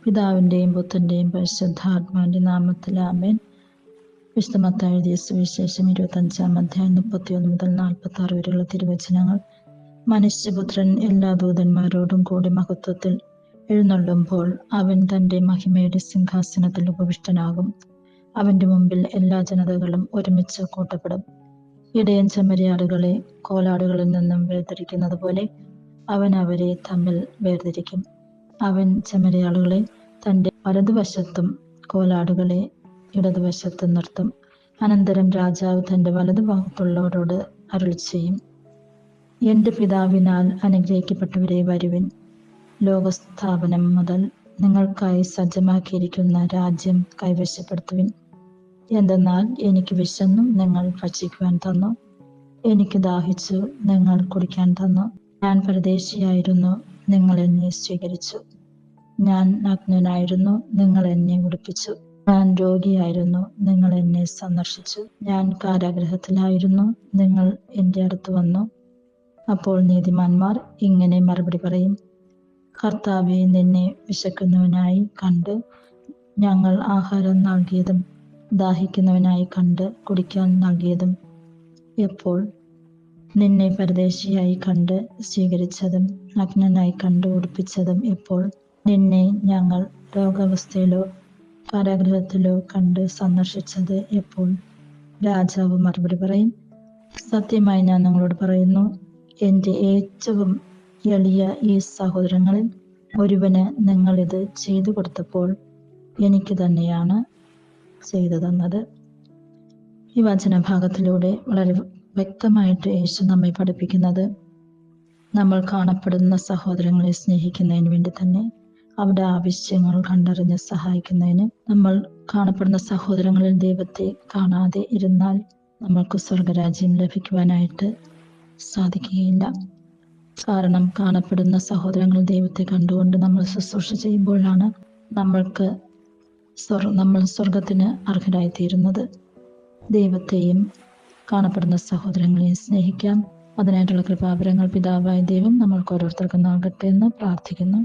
പിതാവിൻ്റെയും പുത്രൻ്റെയും പരിശുദ്ധാത്മാവിൻ്റെ നാമത്തിൽ ആമേൻ. വിശുദ്ധ മത്തായി എഴുതിയ സുവിശേഷം 25-ാം അധ്യായം 31 മുതൽ 46 വരെയുള്ള തിരുവചനങ്ങൾ. മനുഷ്യപുത്രൻ എല്ലാ ദൂതന്മാരോടും കൂടി മഹത്വത്തിൽ എഴുന്നള്ളുമ്പോൾ അവൻ തൻ്റെ മഹിമയുടെ സിംഹാസനത്തിൽ ഉപവിഷ്ടനാകും. അവൻ്റെ മുമ്പിൽ എല്ലാ ജനതകളും ഒരുമിച്ച് കൂട്ടപ്പെടും. ഇടയൻ ചെമ്മരിയാടുകളെ കോലാടുകളിൽ നിന്നും വേർതിരിക്കുന്നത് പോലെ അവൻ അവരെ തമ്മിൽ വേർതിരിക്കും. അവൻ ചെമ്മരിയാടുകളെ തൻ്റെ വലതുവശത്തും കോലാടുകളെ ഇടതുവശത്തും നിർത്തും. അനന്തരം രാജാവ് തൻ്റെ വലതുഭാഗത്തുള്ളവരോട് അരുളിച്ചെയ്യും, എൻ്റെ പിതാവിനാൽ അനുഗ്രഹിക്കപ്പെട്ടവരെ വരുവിൻ. ലോകസ്ഥാപനം മുതൽ നിങ്ങൾക്കായി സജ്ജമാക്കിയിരിക്കുന്ന രാജ്യം കൈവശപ്പെടുത്തുവിൻ. എന്തെന്നാൽ എനിക്ക് വിശന്നു, നിങ്ങൾ ഭക്ഷിക്കുവാൻ തന്നു. എനിക്ക് ദാഹിച്ചു, നിങ്ങൾ കുടിക്കാൻ തന്നു. ഞാൻ പരദേശിയായിരുന്നു, നിങ്ങൾ എന്നെ സ്വീകരിച്ചു. ഞാൻ നഗ്നനായിരുന്നു, നിങ്ങൾ എന്നെ ഉടുപ്പിച്ചു. ഞാൻ രോഗിയായിരുന്നു, നിങ്ങൾ എന്നെ സന്ദർശിച്ചു. ഞാൻ കാരാഗൃഹത്തിലായിരുന്നു, നിങ്ങൾ എൻ്റെ അടുത്ത് വന്നു. അപ്പോൾ നീതിമാന്മാർ ഇങ്ങനെ മറുപടി പറയും, കർത്താവേ, നിന്നെ വിശക്കുന്നവനായി കണ്ട് ഞങ്ങൾ ആഹാരം നൽകിയതും ദാഹിക്കുന്നവനായി കണ്ട് കുടിക്കാൻ നൽകിയതും എപ്പോൾ? നിന്നെ പരദേശിയായി കണ്ട് സ്വീകരിച്ചതും നഗ്നനായി കണ്ട് ഉടുപ്പിച്ചതും എപ്പോൾ? നിന്നെ ഞങ്ങൾ രോഗാവസ്ഥയിലോ കാരാഗൃഹത്തിലോ കണ്ട് സന്ദർശിച്ചത് എപ്പോൾ? രാജാവ് മറുപടി പറയും, സത്യമായി ഞാൻ നിങ്ങളോട് പറയുന്നു, എൻ്റെ ഏറ്റവും എളിയ ഈ സഹോദരങ്ങളിൽ ഒരുവന് നിങ്ങളിത് ചെയ്തു കൊടുത്തപ്പോൾ എനിക്ക് തന്നെയാണ് ചെയ്തു തന്നത്. ഈ വചനഭാഗത്തിലൂടെ വളരെ വ്യക്തമായിട്ട് യേശു നമ്മെ പഠിപ്പിക്കുന്നത്, നമ്മൾ കാണപ്പെടുന്ന സഹോദരങ്ങളെ സ്നേഹിക്കുന്നതിന് വേണ്ടി തന്നെ അവരുടെ ആവശ്യങ്ങൾ കണ്ടറിഞ്ഞ് സഹായിക്കുന്നതിന്, നമ്മൾ കാണപ്പെടുന്ന സഹോദരങ്ങളിൽ ദൈവത്തെ കാണാതെ ഇരുന്നാൽ നമ്മൾക്ക് സ്വർഗരാജ്യം ലഭിക്കുവാനായിട്ട് സാധിക്കുകയില്ല. കാരണം കാണപ്പെടുന്ന സഹോദരങ്ങൾ ദൈവത്തെ കണ്ടുകൊണ്ട് നമ്മൾ ശുശ്രൂഷ ചെയ്യുമ്പോഴാണ് നമ്മൾ സ്വർഗത്തിന് അർഹരായിത്തീരുന്നത്. ദൈവത്തെയും കാണപ്പെടുന്ന സഹോദരങ്ങളെയും സ്നേഹിക്കാം. അതിനായിട്ടുള്ള കൃപാവരങ്ങൾ പിതാവായ ദൈവം നമ്മൾക്ക് ഓരോരുത്തർക്കും നൽകട്ടെ എന്ന് പ്രാർത്ഥിക്കുന്നു.